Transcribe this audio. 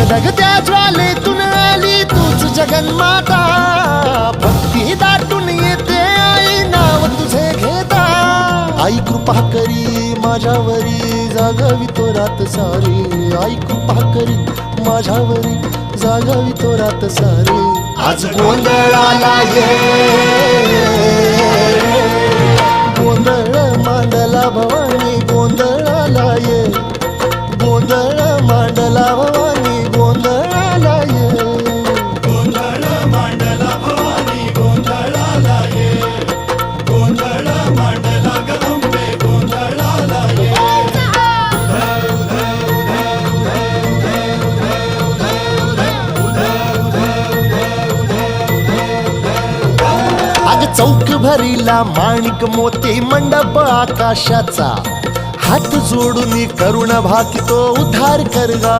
धगधगत्या ज्वालेतून आली तूच जगन्माता, भक्ती दाटून येते आई नाव तुझे घेता. आई कृपा करी माझ्यावरी जागावी तो रात सारी, आई कृपा करी माझ्यावरी जागावी तो रात सारी. आज गोंधळाला ये, गोंधळ मांडला भवानी गोंधळाला ये, गोंधळ मांडला भवानी गोंधळाला ये. गोंधळ मांडला भवानी गोंधळाला ये, गोंधळ मांडला गदंबे गोंधळाला ये. अग चौक भरीला माणिक मोती मंडप आकाशाचा, हात जोडून करुण भाकितो उद्धार कर गा.